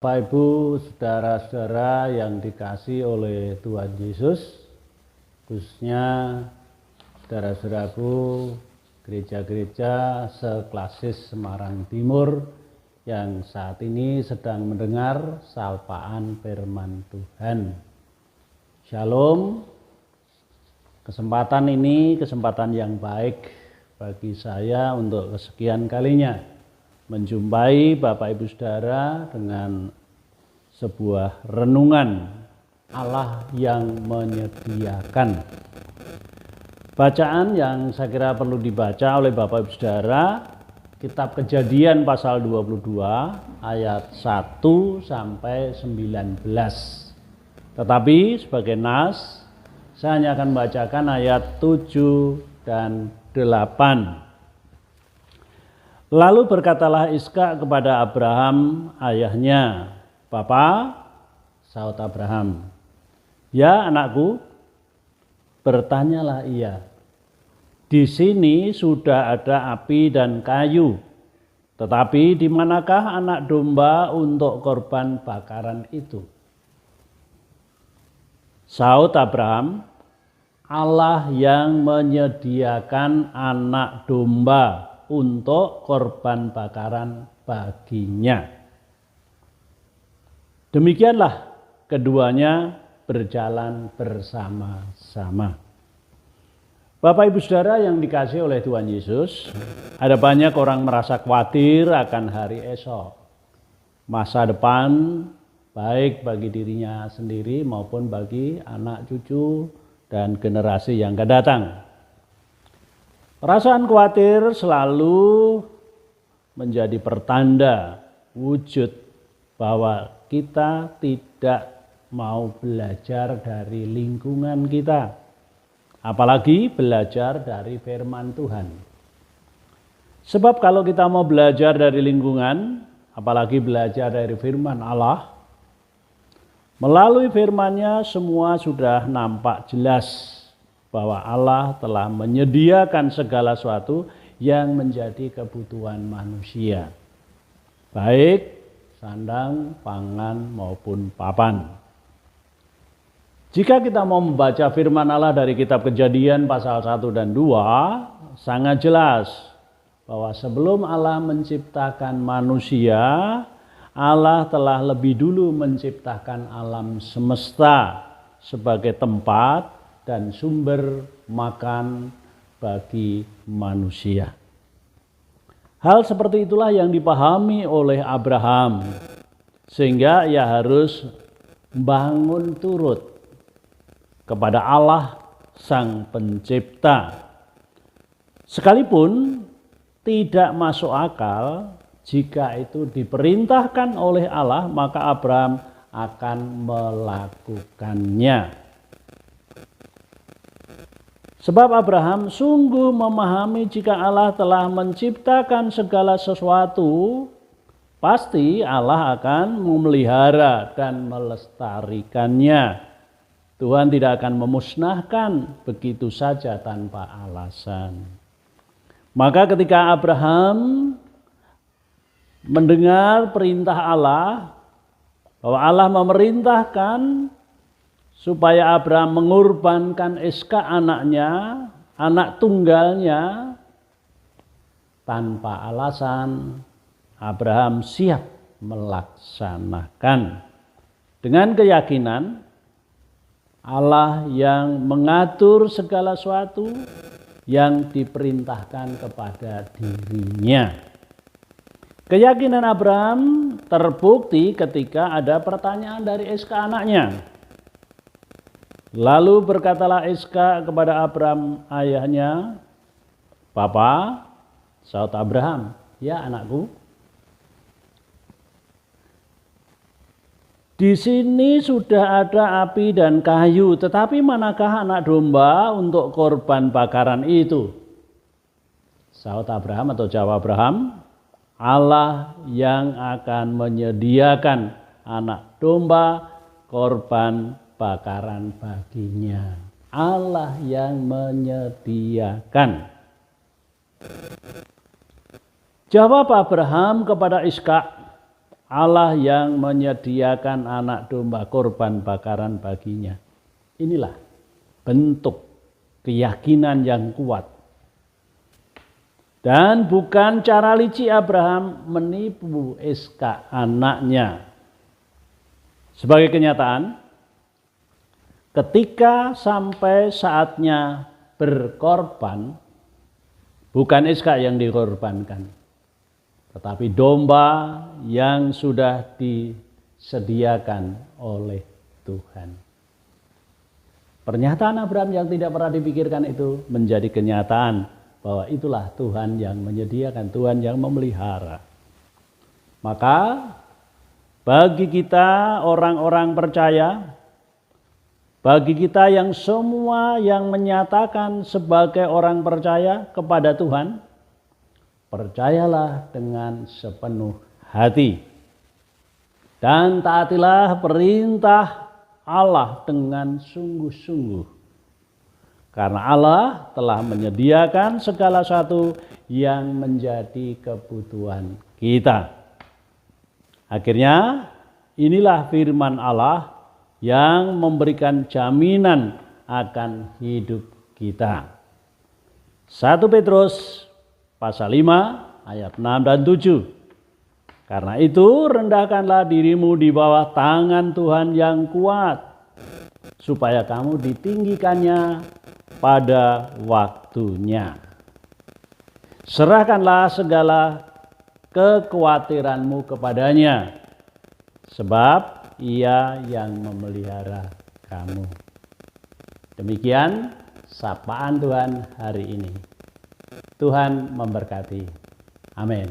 Bapak Ibu, saudara-saudara yang dikasihi oleh Tuhan Yesus, khususnya saudara-saudaraku gereja-gereja seklasis Semarang Timur yang saat ini sedang mendengar sapaan firman Tuhan. Shalom. Kesempatan ini kesempatan yang baik bagi saya untuk kesekian kalinya menjumpai Bapak Ibu Saudara dengan sebuah renungan Allah yang menyediakan. Bacaan yang saya kira perlu dibaca oleh Bapak Ibu Saudara, Kitab Kejadian pasal 22 ayat 1 sampai 19. Tetapi sebagai nas, saya hanya akan membacakan ayat 7 dan 8. Lalu berkatalah Iskak kepada Abraham ayahnya, "Bapa," sahut Abraham. "Ya anakku," bertanyalah ia. "Di sini sudah ada api dan kayu, tetapi di manakah anak domba untuk korban bakaran itu?" Sahut Abraham, "Allah yang menyediakan anak domba untuk korban bakaran baginya." Demikianlah keduanya berjalan bersama-sama. Bapak Ibu Saudara yang dikasihi oleh Tuhan Yesus, ada banyak orang merasa khawatir akan hari esok, masa depan baik bagi dirinya sendiri maupun bagi anak cucu dan generasi yang akan datang. Perasaan khawatir selalu menjadi pertanda wujud bahwa kita tidak mau belajar dari lingkungan kita, apalagi belajar dari firman Tuhan. Sebab kalau kita mau belajar dari lingkungan, apalagi belajar dari firman Allah, melalui firman-Nya semua sudah nampak jelas bahwa Allah telah menyediakan segala sesuatu yang menjadi kebutuhan manusia, baik sandang, pangan maupun papan. Jika kita mau membaca firman Allah dari kitab Kejadian pasal 1 dan 2, sangat jelas bahwa sebelum Allah menciptakan manusia, Allah telah lebih dulu menciptakan alam semesta sebagai tempat dan sumber makan bagi manusia. Hal seperti itulah yang dipahami oleh Abraham, sehingga ia harus bangun turut kepada Allah Sang Pencipta. Sekalipun tidak masuk akal, jika itu diperintahkan oleh Allah, maka Abraham akan melakukannya. Sebab Abraham sungguh memahami jika Allah telah menciptakan segala sesuatu, pasti Allah akan memelihara dan melestarikannya. Tuhan tidak akan memusnahkan begitu saja tanpa alasan. Maka ketika Abraham mendengar perintah Allah, bahwa Allah memerintahkan supaya Abraham mengorbankan Iskak anaknya, anak tunggalnya, tanpa alasan Abraham siap melaksanakan dengan keyakinan Allah yang mengatur segala sesuatu yang diperintahkan kepada dirinya. Keyakinan Abraham terbukti ketika ada pertanyaan dari Iskak anaknya. Lalu berkatalah Iskak kepada Abraham ayahnya, "Bapa," sahut Abraham, "Ya anakku, di sini sudah ada api dan kayu, tetapi manakah anak domba untuk korban bakaran itu?" Sahut Abraham atau jawab Abraham, "Allah yang akan menyediakan anak domba korban bakaran baginya." Allah yang menyediakan. Jawab Abraham kepada Iskak, Allah yang menyediakan anak domba korban bakaran baginya. Inilah bentuk keyakinan yang kuat. Dan bukan cara licik Abraham menipu Iskak anaknya. Sebagai kenyataan, ketika sampai saatnya berkorban, bukan Iskak yang dikorbankan, tetapi domba yang sudah disediakan oleh Tuhan. Pernyataan Abraham yang tidak pernah dipikirkan itu menjadi kenyataan bahwa itulah Tuhan yang menyediakan, Tuhan yang memelihara. Maka bagi kita orang-orang percaya, bagi kita yang semua yang menyatakan sebagai orang percaya kepada Tuhan, percayalah dengan sepenuh hati dan taatilah perintah Allah dengan sungguh-sungguh. Karena Allah telah menyediakan segala sesuatu yang menjadi kebutuhan kita. Akhirnya inilah firman Allah yang memberikan jaminan akan hidup kita. 1 Petrus pasal 5 ayat 6 dan 7. Karena itu rendahkanlah dirimu di bawah tangan Tuhan yang kuat, supaya kamu ditinggikannya pada waktunya. Serahkanlah segala kekhawatiranmu kepadanya, sebab Ia yang memelihara kamu. Demikian sapaan Tuhan hari ini. Tuhan memberkati. Amin.